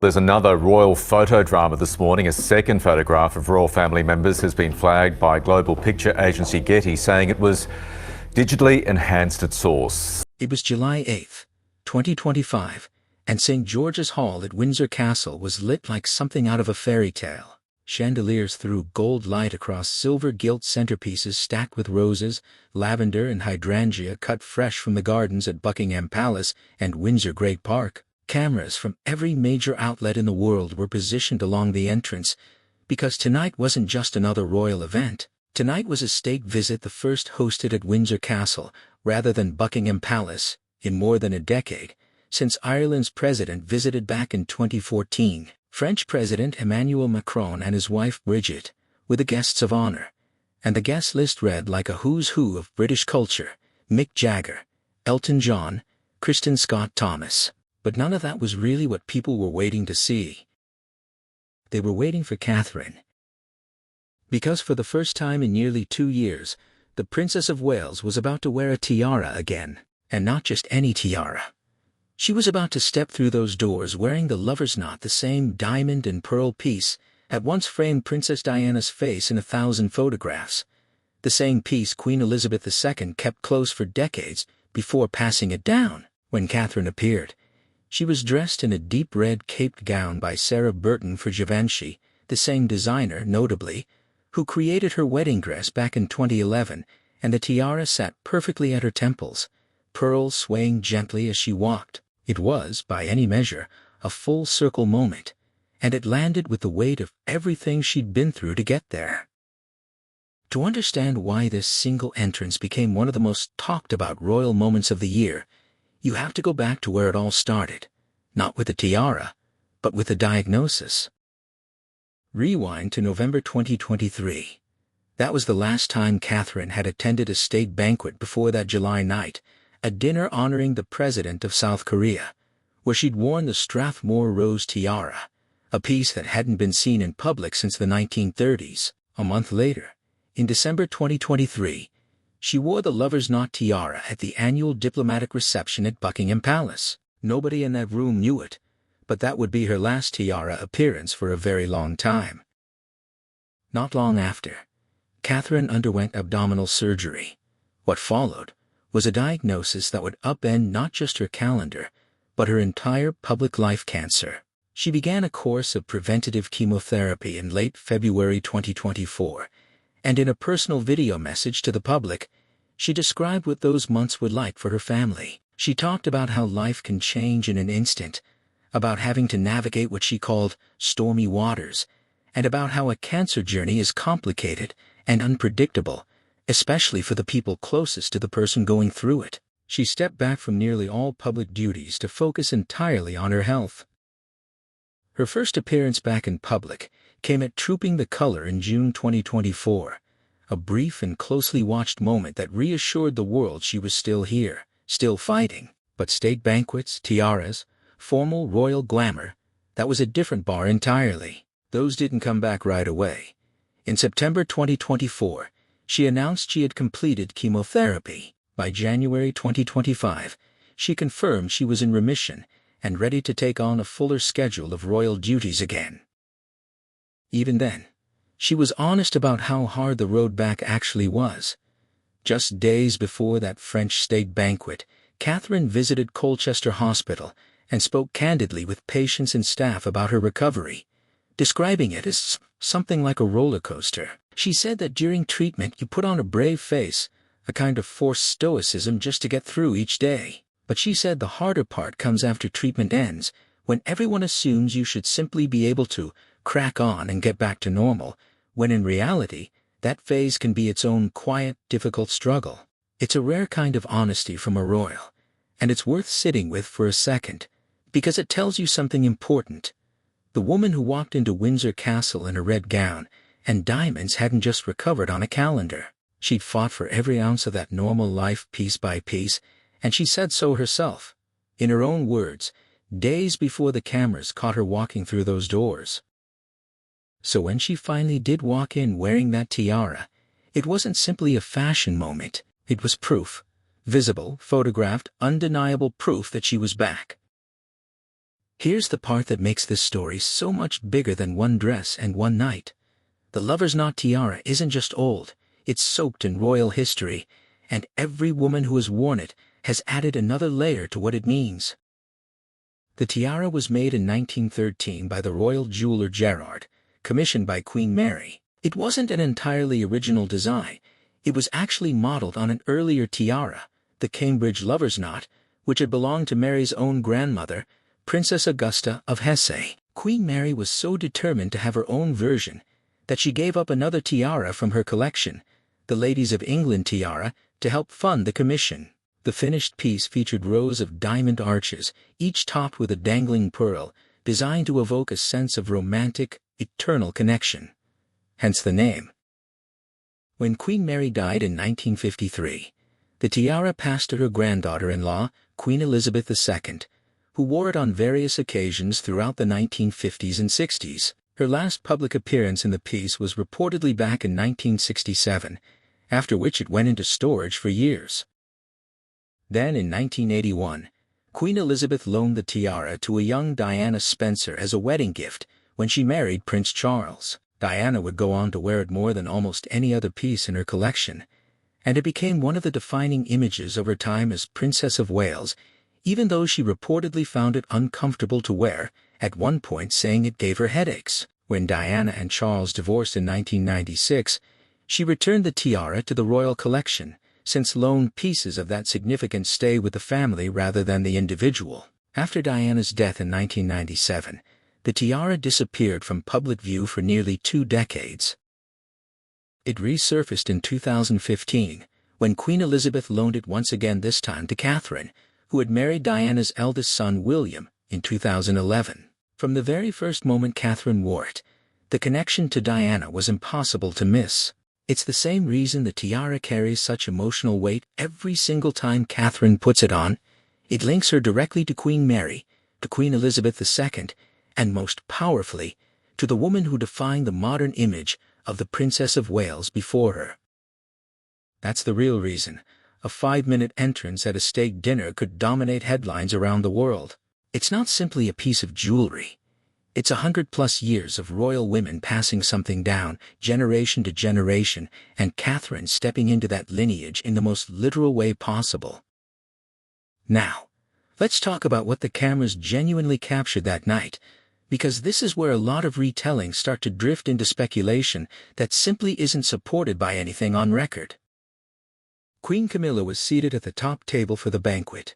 There's another royal photo drama this morning. A second photograph of royal family members has been flagged by global picture agency Getty, saying it was digitally enhanced at source. It was July 8th, 2025, and St. George's Hall at Windsor Castle was lit like something out of a fairy tale. Chandeliers threw gold light across silver-gilt centerpieces stacked with roses, lavender and hydrangea cut fresh from the gardens at Buckingham Palace and Windsor Great Park. Cameras from every major outlet in the world were positioned along the entrance, because tonight wasn't just another royal event. Tonight was a state visit, the first hosted at Windsor Castle, rather than Buckingham Palace, in more than a decade, since Ireland's president visited back in 2014. French President Emmanuel Macron and his wife Brigitte were the guests of honor, and the guest list read like a who's who of British culture: Mick Jagger, Elton John, Kristen Scott Thomas. But none of that was really what people were waiting to see. They were waiting for Catherine. Because for the first time in nearly 2 years, the Princess of Wales was about to wear a tiara again, and not just any tiara. She was about to step through those doors wearing the lover's knot, the same diamond and pearl piece that once framed Princess Diana's face in 1,000 photographs, the same piece Queen Elizabeth II kept close for decades before passing it down. When Catherine appeared, she was dressed in a deep red caped gown by Sarah Burton for Givenchy, the same designer, notably, who created her wedding dress back in 2011, and the tiara sat perfectly at her temples, pearls swaying gently as she walked. It was, by any measure, a full-circle moment, and it landed with the weight of everything she'd been through to get there. To understand why this single entrance became one of the most talked-about royal moments of the year, you have to go back to where it all started, not with the tiara, but with the diagnosis. Rewind to November 2023. That was the last time Catherine had attended a state banquet before that July night, a dinner honoring the president of South Korea, where she'd worn the Strathmore Rose tiara, a piece that hadn't been seen in public since the 1930s. A month later, in December 2023, she wore the lover's knot tiara at the annual diplomatic reception at Buckingham Palace. Nobody in that room knew it, but that would be her last tiara appearance for a very long time. Not long after, Catherine underwent abdominal surgery. What followed was a diagnosis that would upend not just her calendar, but her entire public life: cancer. She began a course of preventative chemotherapy in late February 2024, and in a personal video message to the public, she described what those months were like for her family. She talked about how life can change in an instant, about having to navigate what she called stormy waters, and about how a cancer journey is complicated and unpredictable, especially for the people closest to the person going through it. She stepped back from nearly all public duties to focus entirely on her health. Her first appearance back in public came at Trooping the Color in June 2024, a brief and closely watched moment that reassured the world she was still here, still fighting. But state banquets, tiaras, formal royal glamour, that was a different bar entirely. Those didn't come back right away. In September 2024, she announced she had completed chemotherapy. By January 2025, she confirmed she was in remission and ready to take on a fuller schedule of royal duties again. Even then, she was honest about how hard the road back actually was. Just days before that French state banquet, Catherine visited Colchester Hospital and spoke candidly with patients and staff about her recovery, describing it as something like a roller coaster. She said that during treatment you put on a brave face, a kind of forced stoicism just to get through each day. But she said the harder part comes after treatment ends, when everyone assumes you should simply be able to crack on and get back to normal, when in reality, that phase can be its own quiet, difficult struggle. It's a rare kind of honesty from a royal, and it's worth sitting with for a second, because it tells you something important. The woman who walked into Windsor Castle in a red gown and diamonds hadn't just recovered on a calendar. She'd fought for every ounce of that normal life piece by piece, and she said so herself. In her own words, days before the cameras caught her walking through those doors. So when she finally did walk in wearing that tiara, it wasn't simply a fashion moment. It was proof. Visible, photographed, undeniable proof that she was back. Here's the part that makes this story so much bigger than one dress and one night. The lover's knot tiara isn't just old, it's soaked in royal history, and every woman who has worn it has added another layer to what it means. The tiara was made in 1913 by the royal jeweler Gerard, commissioned by Queen Mary. It wasn't an entirely original design. It was actually modeled on an earlier tiara, the Cambridge lover's knot, which had belonged to Mary's own grandmother, Princess Augusta of Hesse. Queen Mary was so determined to have her own version that she gave up another tiara from her collection, the Ladies of England tiara, to help fund the commission. The finished piece featured rows of diamond arches, each topped with a dangling pearl, designed to evoke a sense of romantic, eternal connection. Hence the name. When Queen Mary died in 1953, the tiara passed to her granddaughter-in-law, Queen Elizabeth II, who wore it on various occasions throughout the 1950s and 60s. Her last public appearance in the piece was reportedly back in 1967, after which it went into storage for years. Then in 1981, Queen Elizabeth loaned the tiara to a young Diana Spencer as a wedding gift when she married Prince Charles. Diana would go on to wear it more than almost any other piece in her collection, and it became one of the defining images of her time as Princess of Wales, even though she reportedly found it uncomfortable to wear, at one point saying it gave her headaches. When Diana and Charles divorced in 1996, she returned the tiara to the royal collection, since loaned pieces of that significance stay with the family rather than the individual. After Diana's death in 1997, the tiara disappeared from public view for nearly 2 decades. It resurfaced in 2015, when Queen Elizabeth loaned it once again, this time to Catherine, who had married Diana's eldest son William in 2011. From the very first moment Catherine wore it, the connection to Diana was impossible to miss. It's the same reason the tiara carries such emotional weight every single time Catherine puts it on. It links her directly to Queen Mary, to Queen Elizabeth II, and most powerfully, to the woman who defined the modern image of the Princess of Wales before her. That's the real reason a 5-minute entrance at a steak dinner could dominate headlines around the world. It's not simply a piece of jewelry. It's 100+ years of royal women passing something down, generation to generation, and Catherine stepping into that lineage in the most literal way possible. Now, let's talk about what the cameras genuinely captured that night, because this is where a lot of retellings start to drift into speculation that simply isn't supported by anything on record. Queen Camilla was seated at the top table for the banquet,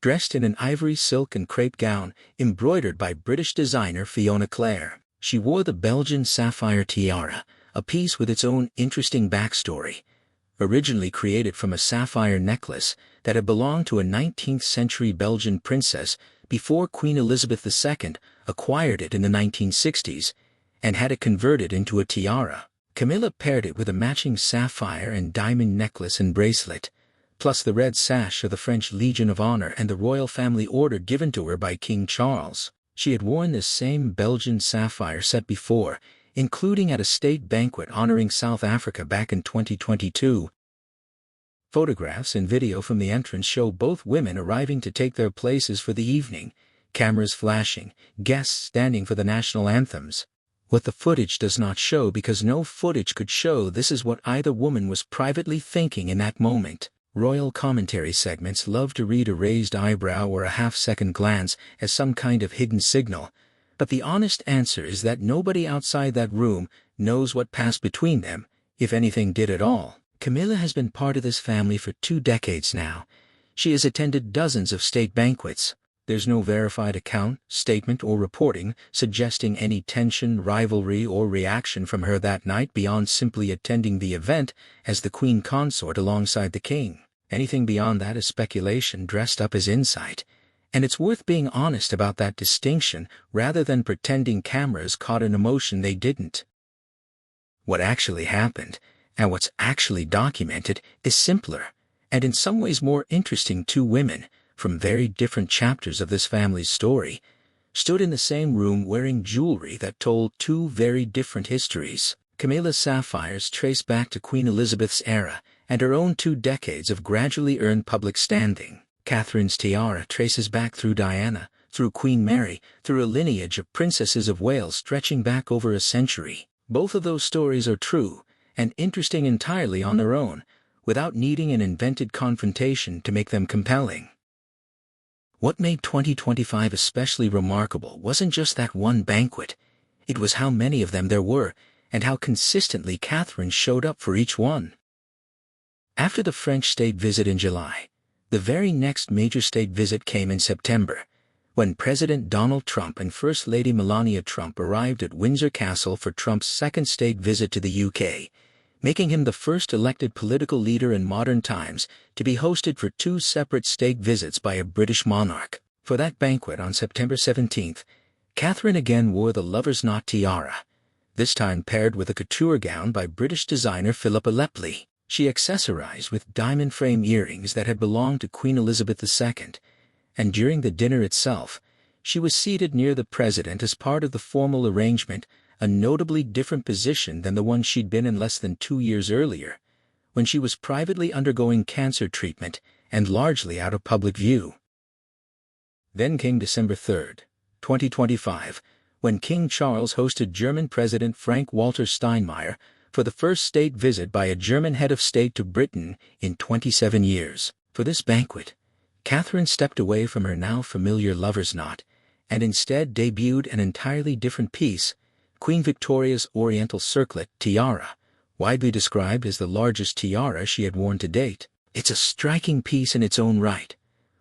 dressed in an ivory silk and crepe gown embroidered by British designer Fiona Clare. She wore the Belgian sapphire tiara, a piece with its own interesting backstory. Originally created from a sapphire necklace that had belonged to a 19th-century Belgian princess before Queen Elizabeth II acquired it in the 1960s and had it converted into a tiara. Camilla paired it with a matching sapphire and diamond necklace and bracelet, plus the red sash of the French Legion of Honor and the royal family order given to her by King Charles. She had worn this same Belgian sapphire set before, including at a state banquet honoring South Africa back in 2022. Photographs and video from the entrance show both women arriving to take their places for the evening, cameras flashing, guests standing for the national anthems. What the footage does not show, because no footage could show, this is what either woman was privately thinking in that moment. Royal commentary segments love to read a raised eyebrow or a half-second glance as some kind of hidden signal, but the honest answer is that nobody outside that room knows what passed between them, if anything did at all. Camilla has been part of this family for 2 decades now. She has attended dozens of state banquets. There's no verified account, statement, or reporting suggesting any tension, rivalry, or reaction from her that night beyond simply attending the event as the Queen Consort alongside the King. Anything beyond that is speculation dressed up as insight, and it's worth being honest about that distinction rather than pretending cameras caught an emotion they didn't. What actually happened, and what's actually documented, is simpler, and in some ways more interesting. 2 women, from very different chapters of this family's story, stood in the same room wearing jewelry that told 2 very different histories. Camilla's sapphires trace back to Queen Elizabeth's era and her own 2 decades of gradually earned public standing. Catherine's tiara traces back through Diana, through Queen Mary, through a lineage of princesses of Wales stretching back over a century. Both of those stories are true, and interesting entirely on their own, without needing an invented confrontation to make them compelling. What made 2025 especially remarkable wasn't just that one banquet, it was how many of them there were, and how consistently Catherine showed up for each one. After the French state visit in July, the very next major state visit came in September, when President Donald Trump and First Lady Melania Trump arrived at Windsor Castle for Trump's second state visit to the UK, making him the first elected political leader in modern times to be hosted for two separate state visits by a British monarch. For that banquet on September 17th, Catherine again wore the lover's knot tiara, this time paired with a couture gown by British designer Philippa Lepley. She accessorized with diamond frame earrings that had belonged to Queen Elizabeth II, and during the dinner itself, she was seated near the president as part of the formal arrangement, a notably different position than the one she'd been in less than 2 years earlier, when she was privately undergoing cancer treatment and largely out of public view. Then came December 3rd, 2025, when King Charles hosted German President Frank-Walter Steinmeier for the first state visit by a German head of state to Britain in 27 years. For this banquet, Catherine stepped away from her now familiar lover's knot and instead debuted an entirely different piece, Queen Victoria's Oriental Circlet tiara, widely described as the largest tiara she had worn to date. It's a striking piece in its own right,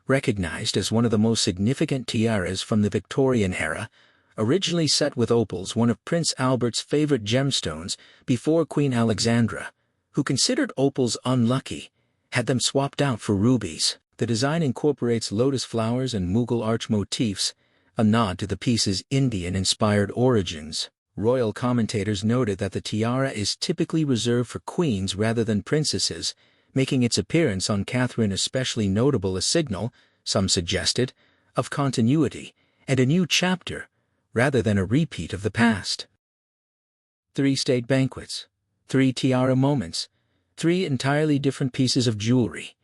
recognized as one of the most significant tiaras from the Victorian era, originally set with opals, one of Prince Albert's favorite gemstones, before Queen Alexandra, who considered opals unlucky, had them swapped out for rubies. The design incorporates lotus flowers and Mughal arch motifs, a nod to the piece's Indian-inspired origins. Royal commentators noted that the tiara is typically reserved for queens rather than princesses, making its appearance on Catherine especially notable, a signal, some suggested, of continuity and a new chapter, rather than a repeat of the past. 3 state banquets, 3 tiara moments, 3 entirely different pieces of jewelry,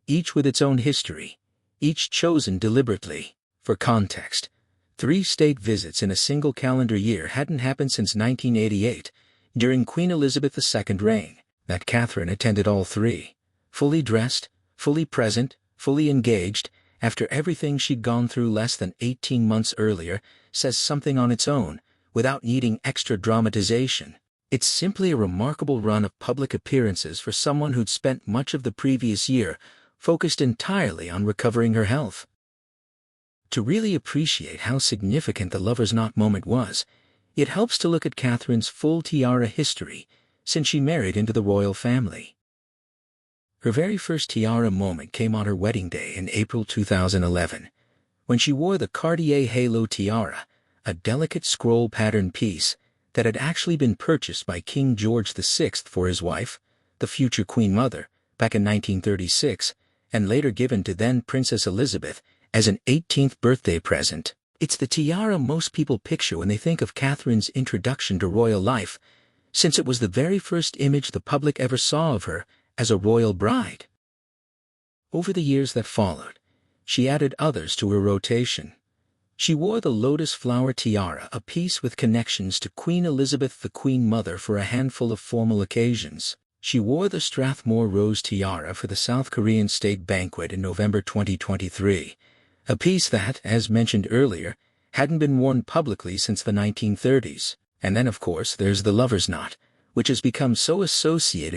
each with its own history, each chosen deliberately. For context, 3 state visits in a single calendar year hadn't happened since 1988, during Queen Elizabeth II's reign. That Catherine attended all 3, fully dressed, fully present, fully engaged, after everything she'd gone through less than 18 months earlier, says something on its own, without needing extra dramatization. It's simply a remarkable run of public appearances for someone who'd spent much of the previous year focused entirely on recovering her health. To really appreciate how significant the lover's knot moment was, it helps to look at Catherine's full tiara history since she married into the royal family. Her very first tiara moment came on her wedding day in April 2011, when she wore the Cartier Halo tiara, a delicate scroll pattern piece that had actually been purchased by King George VI for his wife, the future Queen Mother, back in 1936, and later given to then Princess Elizabeth as an 18th birthday present. It's the tiara most people picture when they think of Catherine's introduction to royal life, since it was the very first image the public ever saw of her as a royal bride. Over the years that followed, she added others to her rotation. She wore the lotus flower tiara, a piece with connections to Queen Elizabeth the Queen Mother, for a handful of formal occasions. She wore the Strathmore Rose tiara for the South Korean state banquet in November 2023, a piece that, as mentioned earlier, hadn't been worn publicly since the 1930s. And then, of course, there's the lover's knot, which has become so associated